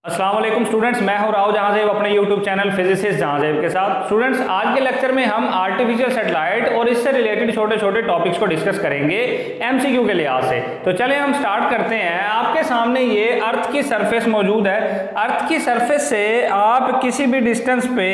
अस्सलाम वालेकुम स्टूडेंट्स, मैं हूं राव जहांजेब अपने यूट्यूब चैनल फिजिसिस्ट जहांजेब के साथ। स्टूडेंट्स, आज के लेक्चर में हम आर्टिफिशियल सैटेलाइट और इससे रिलेटेड छोटे छोटे टॉपिक्स को डिस्कस करेंगे एमसीक्यू के लिहाज से। तो चलें हम स्टार्ट करते हैं। आपके सामने ये अर्थ की सरफेस मौजूद है। अर्थ की सरफेस से आप किसी भी डिस्टेंस पे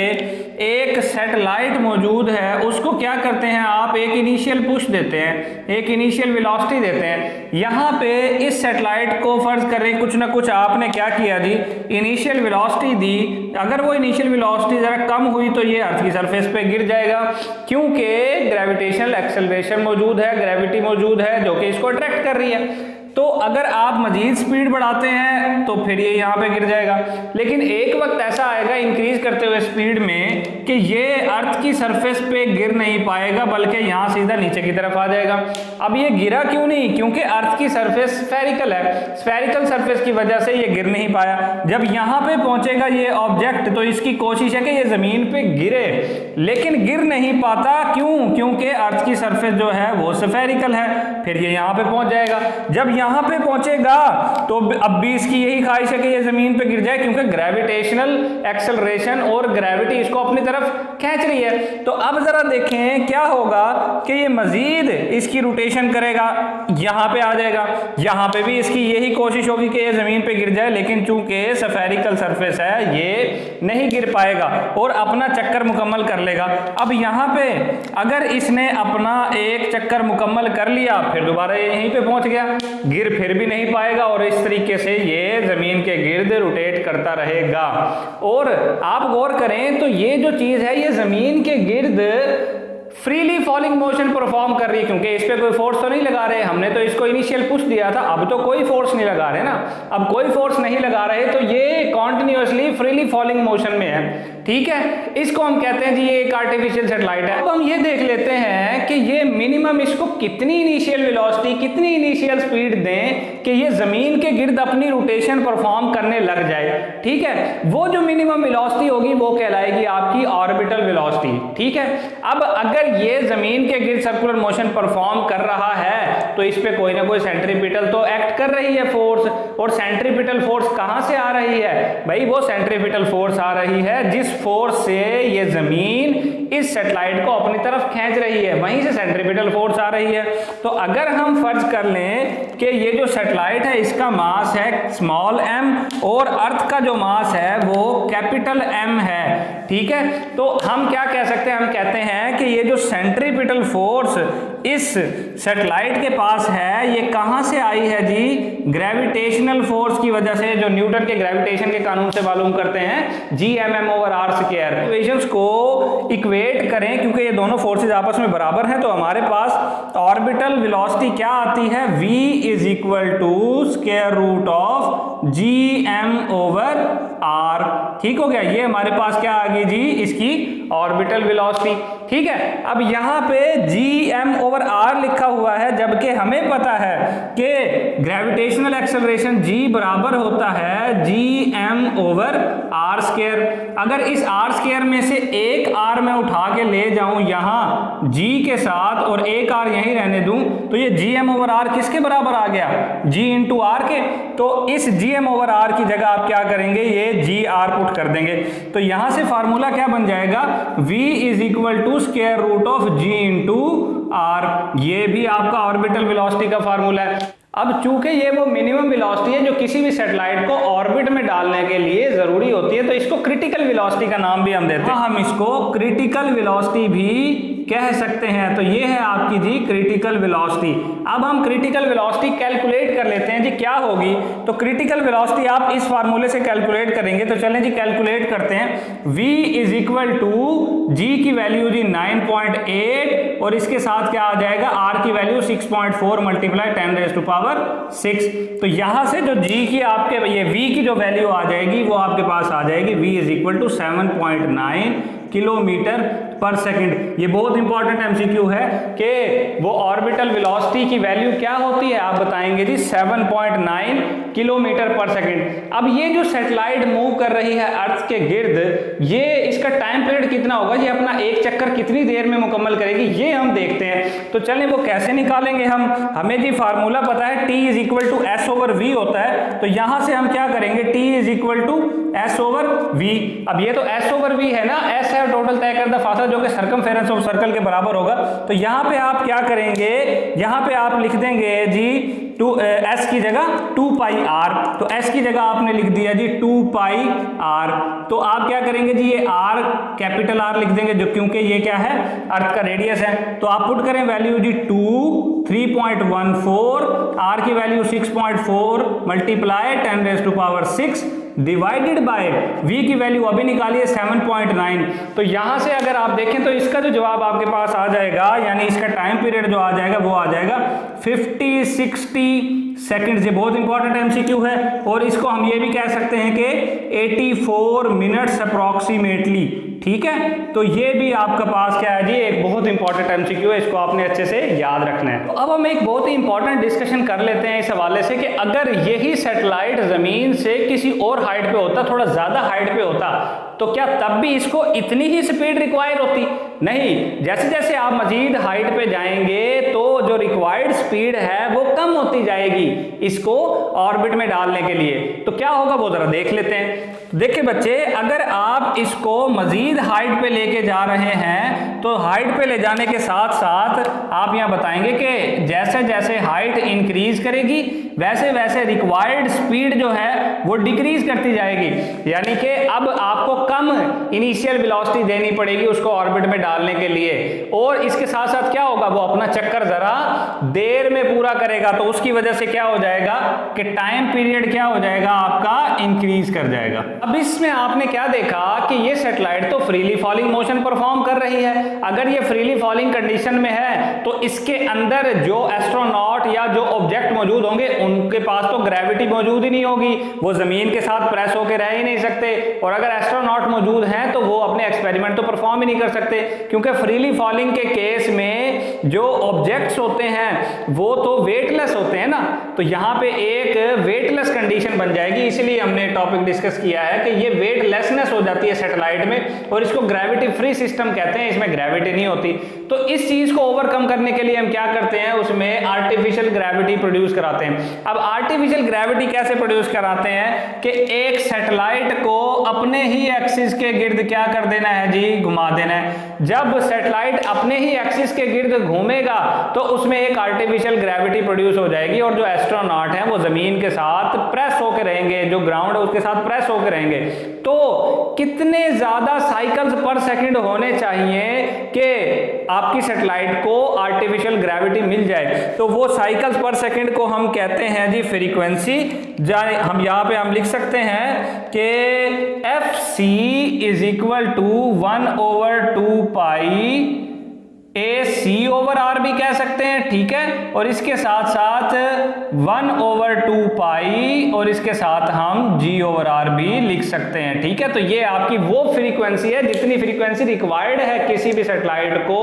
एक सैटेलाइट मौजूद है, उसको क्या करते हैं, आप एक इनिशियल पुश देते हैं, एक इनिशियल वेलोसिटी देते हैं। यहाँ पे इस सैटेलाइट को फर्ज करें कुछ ना कुछ आपने क्या किया जी, इनिशियल वेलोसिटी दी। अगर वो इनिशियल वेलोसिटी जरा कम हुई तो ये अर्थ की सरफेस पे गिर जाएगा, क्योंकि ग्रेविटेशनल एक्सेलरेशन मौजूद है, ग्रेविटी मौजूद है जो कि इसको अट्रैक्ट कर रही है। तो अगर आप मजीद स्पीड बढ़ाते हैं तो फिर ये यहाँ पे गिर जाएगा। लेकिन एक वक्त ऐसा आएगा इंक्रीज करते हुए स्पीड में कि ये अर्थ की सरफेस पे गिर नहीं पाएगा, बल्कि यहाँ सीधा नीचे की तरफ आ जाएगा। अब ये गिरा क्यों नहीं? क्योंकि अर्थ की सरफेस स्फेरिकल है, स्फेरिकल सरफेस की वजह से ये गिर नहीं पाया। जब यहाँ पे पहुंचेगा ये ऑब्जेक्ट तो इसकी कोशिश है कि ये जमीन पे गिरे, लेकिन गिर नहीं पाता। क्यों? क्योंकि अर्थ की सरफेस जो है वो स्फेरिकल है। फिर ये यहाँ पे पहुंच जाएगा। जब यहाँ पे पहुंचेगा तो अब भी इसकी यही ख्वाहिश है कि ये जमीन पे गिर जाए, क्योंकि ग्रेविटेशनल एक्सेलरेशन और ग्रेविटी इसको अपनी तरफ खींच रही है। तो अब जरा देखें क्या होगा कि ये मजीद इसकी रोटेशन करेगा, यहाँ पे आ जाएगा। यहाँ पे भी इसकी यही कोशिश होगी कि ये जमीन पे गिर जाए, लेकिन चूंकि स्फेरिकल सरफेस है ये नहीं गिर पाएगा और अपना चक्कर मुकम्मल कर लेगा। अब यहाँ पे अगर इसने अपना एक चक्कर मुकम्मल कर लिया, फिर दोबारा यहीं पे पहुंच गया, गिर फिर भी नहीं पाएगा और इस तरीके से ये जमीन के गिर्द रोटेट करता रहेगा। और आप गौर करें तो ये जो चीज है ये जमीन के गिर्द फ्रीली फॉलिंग मोशन परफॉर्म कर रही है, क्योंकि इस पे कोई फोर्स तो नहीं लगा रहे। हमने तो इसको इनिशियल पुश दिया था, अब तो कोई फोर्स नहीं लगा रहे ना। अब कोई फोर्स नहीं लगा रहे तो ये कॉन्टिन्यूसली फ्रीली फॉलिंग मोशन में है। ठीक है, इसको हम कहते हैं जी ये एक आर्टिफिशियल सैटेलाइट है। अब हम ये देख लेते हैं कि ये मिनिमम इसको कितनी इनिशियल वेलोसिटी, कितनी इनिशियल स्पीड दें कि ये जमीन के गिर्द अपनी रोटेशन परफॉर्म करने लग जाए। ठीक है, वो जो मिनिमम वेलोसिटी होगी वो कहलाएगी आपकी ऑर्बिटल वेलोसिटी। ठीक है, अब अगर ये जमीन के गिर्द सर्कुलर मोशन परफॉर्म कर रहा है तो इस पे कोई ना कोई सेंट्रीपिटल तो एक्ट कर रही है फोर्स। और सेंट्रीपिटल फोर्स कहां से आ रही है भाई? वो सेंट्रीपिटल फोर्स आ रही है जिस फोर्स से ये जमीन इस सैटेलाइट को अपनी तरफ खींच रही है, वहीं से सेंट्रीपिटल फोर्स आ रही है। तो अगर हम फर्ज कर लें कि ये जो सैटेलाइट है इसका मास है स्मॉल m और अर्थ का जो मास है वो कैपिटल M है। ठीक है, तो हम क्या कह सकते हैं? हम कहते हैं कि ये जो सेंट्रीपिटल फोर्स इस सैटेलाइट के पास है ये कहां से आई है जी? ग्रेविटेशनल फोर्स की वजह से, जो न्यूटन के ग्रेविटेशन के कानून से मालूम करते हैं Gmm/r²। इक्वेशंस को इक्वेट करें, क्योंकि ये दोनों फोर्सेस आपस में बराबर हैं, तो हमारे पास ऑर्बिटल वेलोसिटी क्या आती है? v √√of Gm/r। ठीक हो गया, ये हमारे पास क्या आ गई जी? इसकी ऑर्बिटल वेलोसिटी। ठीक है, अब यहाँ पे Gm/r लिखा हुआ है, जबकि हमें पता है कि ग्रेविटेशनल एक्सेलरेशन G बराबर होता है Gm/r²। अगर इस r² में से एक r मैं उठा के ले जाऊं यहाँ G के साथ और एक r यहीं रहने दूं तो ये Gm/r किसके बराबर आ गया? G × r के। तो इस Gm/r की जगह आप क्या करेंगे? ये Gr पुट कर देंगे। तो यहां से फार्मूला क्या बन जाएगा? v √√of G × r। ये भी आपका ऑर्बिटल वेलोसिटी का फार्मूला है। अब चूंकि ये वो मिनिमम वेलोसिटी है जो किसी भी सैटेलाइट को ऑर्बिट में डालने के लिए जरूरी होती है, तो इसको क्रिटिकल वेलोसिटी का नाम भी हम देते हैं। हम इसको क्रिटिकल वेलोसिटी भी कह सकते हैं। तो ये है आपकी जी क्रिटिकल वेलोसिटी। अब हम क्रिटिकल वेलोसिटी कैलकुलेट कर लेते हैं जी, क्या होगी? तो क्रिटिकल वेलोसिटी आप इस फार्मूले से कैलकुलेट करेंगे। तो चलें जी कैलकुलेट करते हैं। v G की वैल्यू जी 9.8 और इसके साथ क्या आ जाएगा? r की वैल्यू 6.4 मल्टीप्लाई 10⁻⁶। तो यहां से जो G की आपके ये v की जो वैल्यू आ जाएगी वो आपके पास आ जाएगी v 7.9 किलोमीटर पर सेकंड। ये बहुत इंपॉर्टेंट एमसीक्यू है कि वो ऑर्बिटल वेलोसिटी की वैल्यू क्या होती है, आप बताएंगे जी 7.9 किलोमीटर पर सेकंड। अब ये जो सैटेलाइट मूव कर रही है अर्थ के गिर्द, ये इसका टाइम पीरियड कितना होगा, ये अपना एक चक्कर कितनी देर में मुकम्मल करेगी, ये हम देखते हैं। तो चलें वो कैसे निकालेंगे हम, हमें जी फार्मूला पता है T is equal to S over V होता है। तो यहां से हम क्या करेंगे, T is equal to S over V. अब ये तो एस ओवर वी है ना, एस है टोटल तय करदा फासला जो कि सर्कमफेरेंस ऑफ सर्कल के बराबर होगा। तो यहां पे आप क्या करेंगे, यहां पे आप लिख देंगे जी एस की जगह 2 पाई आर। तो एस की जगह आपने लिख दिया जी 2 पाई आर। तो आप क्या करेंगे जी, ये आर कैपिटल आर लिख देंगे जो क्योंकि ये क्या है, अर्थ का रेडियस है। तो आप पुट करें वैल्यू जी 2 3.14, आर की value 6.4 multiply 10⁻⁶ divided by v की वैल्यू अभी निकालिए 7.9। तो यहां से अगर आप देखें तो इसका जो जवाब आपके पास आ जाएगा, यानी इसका टाइम पीरियड जो आ जाएगा वो आ जाएगा 50-60 सेकंड। ये बहुत इंपॉर्टेंट एमसीक्यू है और इसको हम ये भी कह सकते हैं कि 84 मिनट्स अप्रॉक्सीमेटली। ठीक है, तो ये भी आपका पास क्या है जी, एक बहुत इंपॉर्टेंट एमसीक्यू है, इसको आपने अच्छे से याद रखना है। तो अब हम एक बहुत ही इंपॉर्टेंट डिस्कशन कर लेते हैं इस हवाले से कि अगर यही सैटेलाइट जमीन से किसी और हाइट पे होता, थोड़ा ज्यादा हाइट पे होता, तो क्या तब भी इसको इतनी ही स्पीड रिक्वायर होती? नहीं, जैसे जैसे आप मजीद हाइट पे जाएंगे तो जो रिक्वायर्ड स्पीड है वो कम होती जाएगी इसको ऑर्बिट में डालने के लिए। तो क्या होगा वो जरा देख लेते हैं। देखिए बच्चे, अगर आप इसको मजीद हाइट पे लेके जा रहे हैं तो हाइट पे ले जाने के साथ साथ आप यहां बताएंगे कि जैसे जैसे हाइट इंक्रीज करेगी वैसे वैसे रिक्वायर्ड स्पीड जो है वो डिक्रीज करती जाएगी। यानी कि अब आपको कम इनिशियल वेलोसिटी देनी पड़ेगी उसको ऑर्बिट में डालने के लिए, और इसके साथ साथ क्या होगा, वो अपना चक्कर जरा देर में पूरा करेगा। तो उसकी वजह से क्या हो जाएगा कि टाइम पीरियड क्या हो जाएगा आपका, इंक्रीज कर जाएगा। अब इसमें आपने क्या देखा कि ये सैटेलाइट तो फ्रीली फॉलिंग मोशन परफॉर्म कर रही है। अगर ये फ्रीली फॉलिंग कंडीशन में है तो इसके अंदर जो एस्ट्रोनॉट या जो ऑब्जेक्ट मौजूद होंगे उनके पास तो ग्रेविटी मौजूद ही नहीं होगी, वो जमीन के साथ प्रेस होकर रह ही नहीं सकते। और अगर एस्ट्रोनॉट मौजूद हैं तो वो अपने एक्सपेरिमेंट तो परफॉर्म ही नहीं कर सकते, क्योंकि फ्रीली फॉलिंग के केस में जो ऑब्जेक्ट्स होते हैं वो तो वेटलेस होते हैं ना। तो यहाँ पे एक वेटलेस कंडीशन बन जाएगी, इसलिए हमने टॉपिक डिस्कस किया है कि ये वेटलेसनेस हो जाती है सैटेलाइट में, और इसको ग्रेविटी फ्री सिस्टम कहते हैं, इसमें ग्रेविटी नहीं होती। तो इस चीज को ओवरकम करने के लिए हम क्या करते हैं, उसमें आर्टिफिशियल ग्रेविटी प्रोड्यूस कराते हैं। अब आर्टिफिशियल ग्रेविटी कैसे प्रोड्यूस कराते हैं कि एक सैटेलाइट को अपने ही एक्सिस के गिर्द क्या कर देना है जी, घुमा देना है। जब सैटेलाइट अपने ही एक्सिस के गिर्द घूमेगा तो उसमें एक आर्टिफिशियल ग्रेविटी प्रोड्यूस हो जाएगी, और जो एस्ट्रोनॉट हैं वो जमीन के साथ प्रेस होकर रहेंगे, जो ग्राउंड है उसके साथ प्रेस होकर रहेंगे। तो कितने ज्यादा साइकिल्स पर सेकंड होने चाहिए कि आपकी सैटेलाइट को आर्टिफिशियल ग्रेविटी मिल जाए? तो वो साइकिल्स पर सेकंड को हम कहते हैं जी फ्रीक्वेंसी। हम यहाँ पे हम लिख सकते हैं कि FC is equal to 1/2 pi AC/R भी कह सकते हैं, ठीक है। और इसके साथ साथ 1/2 पाई और इसके साथ हम G/R भी लिख सकते हैं, ठीक है। तो ये आपकी वो फ्रीक्वेंसी है जितनी फ्रीक्वेंसी रिक्वायर्ड है किसी भी सैटेलाइट को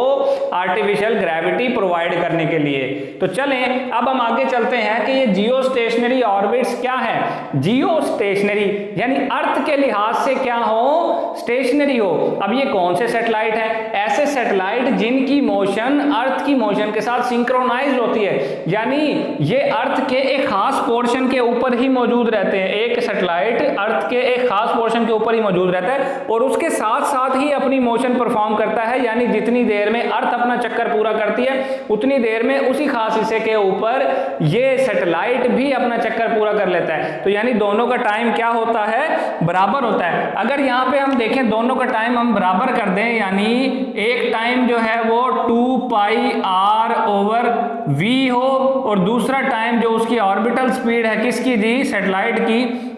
आर्टिफिशियल ग्रेविटी प्रोवाइड करने के लिए। तो चलें अब हम आगे चलते हैं कि ये जियो स्टेशनरी ऑर्बिट्स क्या है। जियो स्टेशनरी यानी अर्थ के लिहाज से क्या हो, स्टेशनरी हो। अब ये कौन से सैटेलाइट है? ऐसे सैटेलाइट जिनकी मोशन अर्थ की मोशन के साथ सिंक्रोनाइज्ड होती है, यानी ये अर्थ के एक खास पोर्शन के ऊपर ही मौजूद रहते हैं। एक सैटेलाइट अर्थ के एक खास पोर्शन के ऊपर ही मौजूद रहता है और उसके साथ साथ ही अपनी मोशन परफॉर्म करता है, यानी जितनी देर में अर्थ अपना चक्कर पूरा करती है उतनी देर में उसी खास हिस्से के ऊपर ये सैटेलाइट भी अपना चक्कर पूरा कर लेता है। तो यानी दोनों का टाइम क्या होता है, बराबर होता है। अगर यहाँ पे हम देखें दोनों का टाइम हम बराबर कर दें, यानी एक टाइम जो है वो 2 पाई R/V हो और दूसरा टाइम जो उसकी ऑर्बिटल स्पीड है किसकी जी, सैटेलाइट की,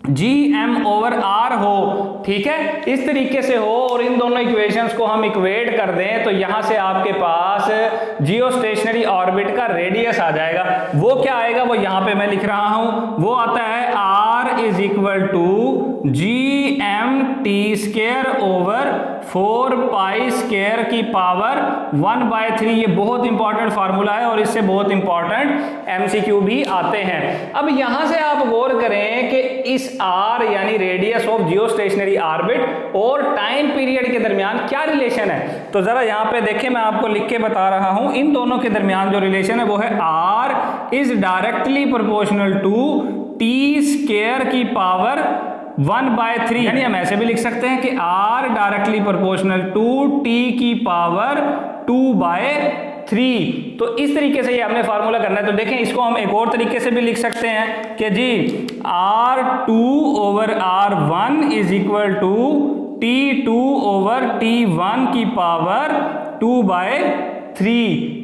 Gm/R हो, ठीक है। इस तरीके से हो और इन दोनों इक्वेशंस को हम इक्वेट कर दें तो यहां से आपके पास जियो स्टेशनरी ऑर्बिट का रेडियस आ जाएगा। वो क्या आएगा, वो यहां पे मैं लिख रहा हूं, वो आता है R is equal to G M T square over 4 pi square की पावर 1/3। ये बहुत इंपॉर्टेंट फार्मूला है और इससे बहुत इंपॉर्टेंट एमसीक्यू भी आते हैं। अब यहां से आप गौर करें कि इस आर यानी रेडियस ऑफ जियोस्टेशनरी ऑर्बिट और टाइम पीरियड के दरमियान क्या रिलेशन है। तो जरा यहां पे देखें, मैं आपको लिख के बता रहा हूं, इन दोनों के दरमियान जो रिलेशन है वो है R is directly proportional to T square की पावर 1/3। यानी हम ऐसे भी लिख सकते हैं कि R directly proportional to T की पावर 2/3। तो इस तरीके से ये हमने फार्मूला करना है। तो देखें, इसको हम एक और तरीके से भी लिख सकते हैं कि जी R2 over R1 is equal to T2 over T1 की पावर 2/3।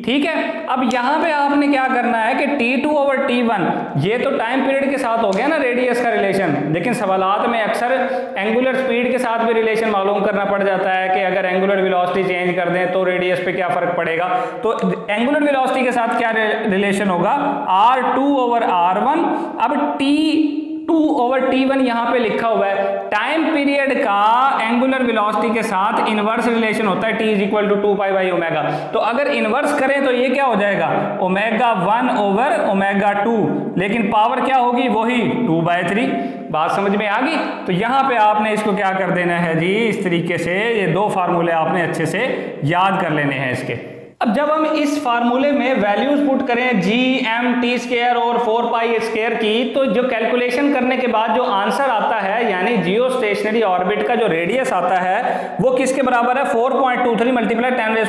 ठीक है, अब यहां पे आपने क्या करना है कि T2 ओवर T1, ये तो टाइम पीरियड के साथ हो गया ना रेडियस का रिलेशन, लेकिन सवालात में अक्सर एंगुलर स्पीड के साथ भी रिलेशन मालूम करना पड़ जाता है कि अगर एंगुलर वेलोसिटी चेंज कर दें तो रेडियस पे क्या फर्क पड़ेगा। तो एंगुलर वेलोसिटी के साथ क्या रिलेशन होगा, R2 ओवर R1। अब T2 ओवर T1 यहां पे लिखा हुआ है, टाइम पीरियड का एंगुलर वेलोसिटी के साथ इनवर्स रिलेशन होता है, T इज इक्वल टू 2π/ω। तो अगर इनवर्स करें तो ये क्या हो जाएगा, ω1 ओवर ω2, लेकिन पावर क्या होगी, वही 2/3। बात समझ में आ गई। तो यहां पे आपने इसको क्या कर देना है जी, इस तरीके से ये दो फार्मूले आपने अच्छे से याद कर लेने हैं इसके। अब जब हम इस फार्मूले में वैल्यूज पुट करें जी एम टी स्क्वायर और 4 पाई स्क्वायर की, तो जो कैलकुलेशन करने के बाद जो आंसर आता है यानी जियो स्टेशनरी ऑर्बिट का जो रेडियस आता है वो किसके बराबर है, 4.23 मल्टीप्लाई 10⁴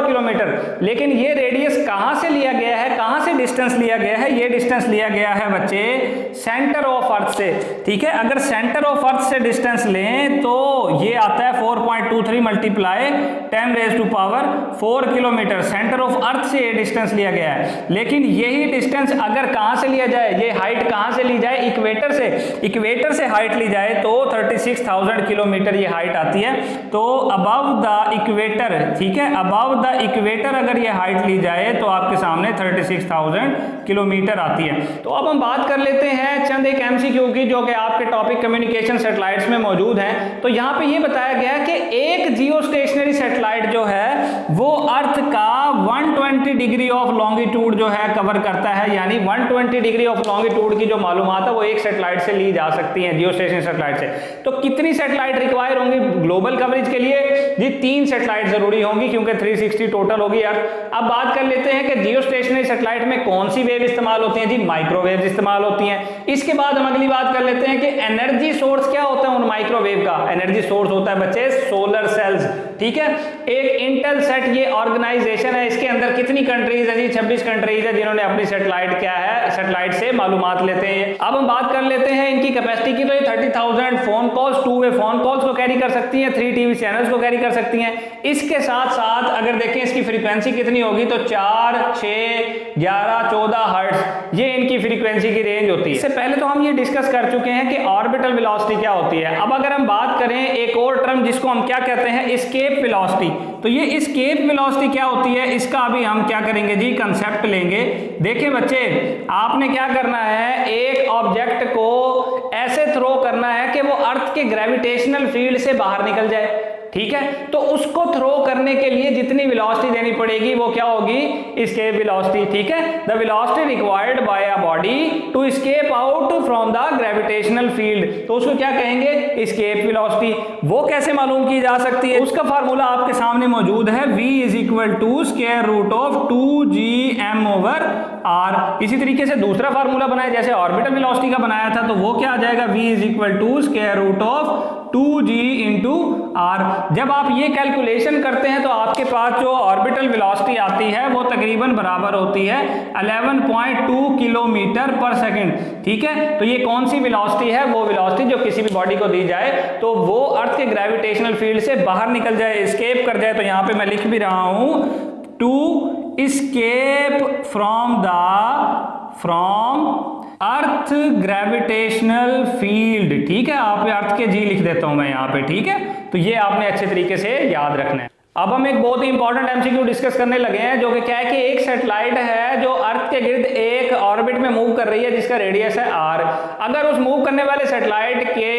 किलोमीटर। लेकिन ये रेडियस कहां से लिया गया है, कहां से डिस्टेंस लिया गया है, ये डिस्टेंस लिया गया है बच्चे सेंटर ऑफ अर्थ से। ठीक है, अगर सेंटर ऑफ अर्थ से डिस्टेंस लें तो ये आता है 4.23 multiply 10⁴ kilometre. Centre of earth से ये डिस्टेंस लिया गया है। लेकिन यही डिस्टेंस अगर कहां से लिया जाए, ये हाइट कहां से ली जाए, इक्वेटर से, इक्वेटर से हाइट ली जाए तो 36,000 किलोमीटर ये हाइट आती है। तो अबव द इक्वेटर, ठीक है, अबव द इक्वेटर अगर ये हाइट ली जाए तो आपके सामने 36,000 किलोमीटर आती है। तो अब हम बात कर लेते हैं चंद एक एमसीक्यू की जो कि आपके टॉपिक कम्युनिकेशन सैटेलाइट्स में मौजूद है। तो यहां पे ये बताया गया कि एक जियो स्टेशनरी सैटेलाइट जो है वो अर्थ का 120 डिग्री ऑफ लॉन्गिट्यूड जो है कवर करता है, यानी 120 डिग्री ऑफ लॉन्गिट्यूड की जो मालूमात है वो एक सैटेलाइट से ली जा सकती है, जियो स्टेशनरी सैटेलाइट से। तो कितनी सैटेलाइट रिक्वायर होंगी ग्लोबल कवरेज के लिए जी, 3 सैटेलाइट जरूरी होंगी क्योंकि 360 टोटल होगी अर्थ। अब बात कर लेते हैं कि जियो स्टेशनरी सैटेलाइट में कौन सी वेव इस्तेमाल होती है जी, माइक्रोवेव इस्तेमाल होती हैं। इसके बाद हम अगली बात कर लेते हैं कि एनर्जी सोर्स क्या होता है उन माइक्रोवेव का। एनर्जी सोर्स होता है बच्चे सोलर सेल्स। ठीक है, एक इंटेलसेट ये ऑर्गेनाइजेशन है, इसके अंदर कितनी कंट्रीज है जी, 26 कंट्रीज है जिन्होंने अपनी सैटेलाइट क्या है, सैटेलाइट से मालूमात लेते हैं। अब हम बात कर लेते हैं इनकी कैपेसिटी की। तो ये 30,000 फोन कॉल्स, 2 वे फोन कॉल्स को कैरी कर सकती हैं, 3 टीवी चैनल्स को कैरी कर सकती हैं। इसके साथ साथ अगर देखें इसकी फ्रीक्वेंसी कितनी होगी तो 4, 6, 11, 14 हर्ट्ज ये इनकी फ्रीक्वेंसी की रेंज होती है। इससे पहले तो हम ये डिस्कस कर चुके हैं कि ऑर्बिटल वेलोसिटी क्या होती है। अब अगर हम बात करें एक और टर्म जिसको हम क्या कहते हैं, एस्केप वेलोसिटी। तो ये एस्केप वेलोसिटी क्या होती है, इसका अभी हम क्या करेंगे जी, कंसेप्ट लेंगे। देखें बच्चे, आपने क्या करना है, एक ऑब्जेक्ट को ऐसे थ्रो करना है कि वो अर्थ के ग्रेविटेशनल फील्ड से बाहर निकल जाए। ठीक है, तो उसको थ्रो करने के लिए जितनी वेलोसिटी देनी पड़ेगी वो क्या होगी, एस्केप वेलोसिटी। ठीक है, the velocity required by a body to escape out from the gravitational field, तो उसको क्या कहेंगे, एस्केप वेलोसिटी। वो कैसे मालूम की जा सकती है, उसका फार्मूला आपके सामने मौजूद है, v is equal to square root of 2gm over r। इसी तरीके से दूसरा फार्मूला बनाया जैसे ऑर्बिटल वेलोसिटी का बनाया था, तो वो क्या आ जाएगा, v is equal to square root of 2g into r। जब आप ये कैलकुलेशन करते हैं तो आपके पास जो ऑर्बिटल वेलोसिटी आती है वो तकरीबन बराबर होती है 11.2 किलोमीटर पर सेकंड। ठीक है, तो ये कौन सी वेलोसिटी है, वो वेलोसिटी जो किसी भी बॉडी को दी जाए तो वो अर्थ के ग्रेविटेशनल फील्ड से बाहर निकल जाए, एस्केप कर जाए। तो यहां पे मैं लिख भी रहा हूं, to escape from earth gravitational field. ठीक है, आप अर्थ के जी लिख देता हूं मैं यहां पे। ठीक है, तो ये आपने अच्छे तरीके से याद रखना है। अब हम एक बहुत ही इंपॉर्टेंट एमसीक्यू डिस्कस करने लगे हैं, जो कि क्या है कि एक सैटेलाइट है जो अर्थ के गिर्द एक ऑर्बिट में मूव कर रही है जिसका रेडियस है r। अगर उस मूव करने वाले सैटेलाइट के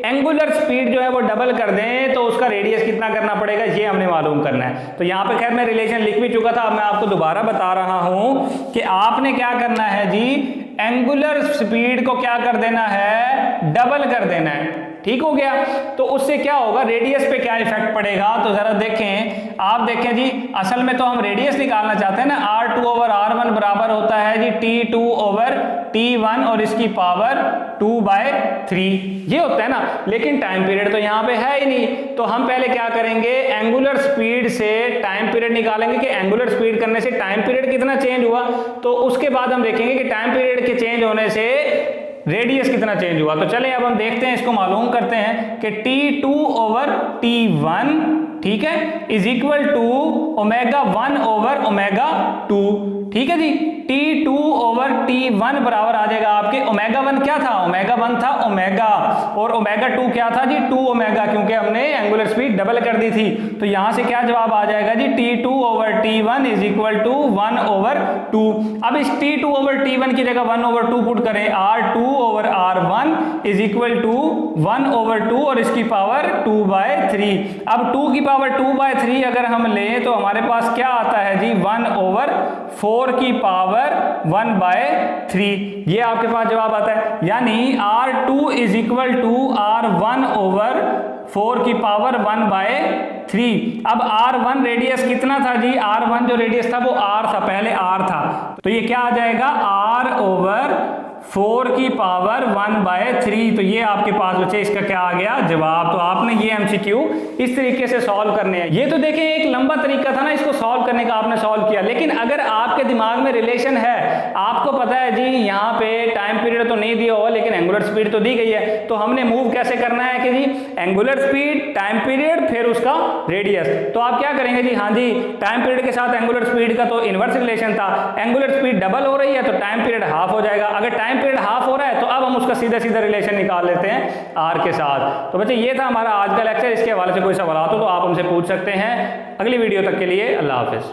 एंगुलर स्पीड जो है वो डबल कर दें तो उसका रेडियस कितना करना पड़ेगा, ये हमने मालूम करना है। तो यहाँ पे खैर मैं रिलेशन लिख भी चुका था, अब मैं आपको दोबारा बता रहा हूं कि आपने क्या करना है जी, एंगुलर स्पीड को क्या कर देना है, डबल कर देना है। ठीक हो गया। तो उससे क्या होगा, रेडियस पे क्या इफेक्ट पड़ेगा, तो जरा देखें, आप देखें जी, असल में तो हम रेडियस निकालना चाहते हैं ना, r2 ओवर r1 बराबर होता है जी t2 ओवर t1 और इसकी पावर 2/3, ये होता है ना। लेकिन टाइम पीरियड तो यहाँ पे है ही नहीं, तो हम पहले क्या करेंगे, एंगुलर स्पीड से टाइम पीरियड निकालेंगे कि एंगुलर स्पीड करने से टाइम पीरियड कितना चेंज हुआ। तो उसके बाद हम देखेंगे कि टाइम पीरियड के चेंज होने से रेडियस कितना चेंज हुआ। तो चलिए अब हम देखते हैं, इसको मालूम करते हैं कि t2 ओवर t1, ठीक है, is equal to omega 1 over omega 2। ठीक है जी, t2 ओवर t1 बराबर आ जाएगा आपके, ओमेगा 1 क्या था, ओमेगा 1 था ओमेगा, और ओमेगा 2 क्या था जी, 2 ओमेगा, क्योंकि हमने एंगुलर स्पीड डबल कर दी थी। तो यहां से क्या जवाब आ जाएगा जी, t2 over t1 is equal to 1 over 2। अब इस t2 ओवर t1 की जगह 1 ओवर 2 पुट करें, r2 over r1 is equal to 1 over 2 और इसकी पावर 2/3। अब 2 की पावर 2/3 अगर हम लें तो हमारे पास क्या आता है जी, 1 ओवर 4 की पावर 1/3, ये आपके पास जवाब आता है। यानी r2 is equal to r1 over 4 की पावर 1/3। अब r1 रेडियस कितना था जी, r1 जो रेडियस था वो r था, पहले r था, तो ये क्या आ जाएगा, r ओवर 4 की पावर 1/3। तो ये आपके पास बच्चे इसका क्या आ गया, जवाब। तो आपने ये एमसीक्यू इस तरीके से सॉल्व करने हैं। ये तो देखें एक लंबा तरीका था ना इसको सॉल्व करने का, आपने सॉल्व किया, लेकिन अगर आपके दिमाग में रिलेशन है, आपको पता है जी यहाँ पे टाइम पीरियड तो नहीं दिया होगा लेकिन एंगुलर स्पीड तो दी गई है, तो हमने मूव कैसे करना है कि जी एंगुलर स्पीड, टाइम पीरियड, फिर उसका रेडियस। तो आप क्या करेंगे जी, हाँ जी, टाइम पीरियड के साथ एंगुलर स्पीड का तो इनवर्स रिलेशन था, एंगुलर स्पीड डबल हो रही है तो टाइम पीरियड हाफ हो जाएगा। अगर टाइम पीरियड हाफ हो रहा है तो अब हम उसका सीधा सीधा रिलेशन निकाल लेते हैं आर के साथ। तो बच्चे ये था हमारा आज का लेक्चर, इसके हवाले से कोई सवाल हो तो आप हमसे पूछ सकते हैं। अगली वीडियो तक के लिए अल्लाह हाफिज।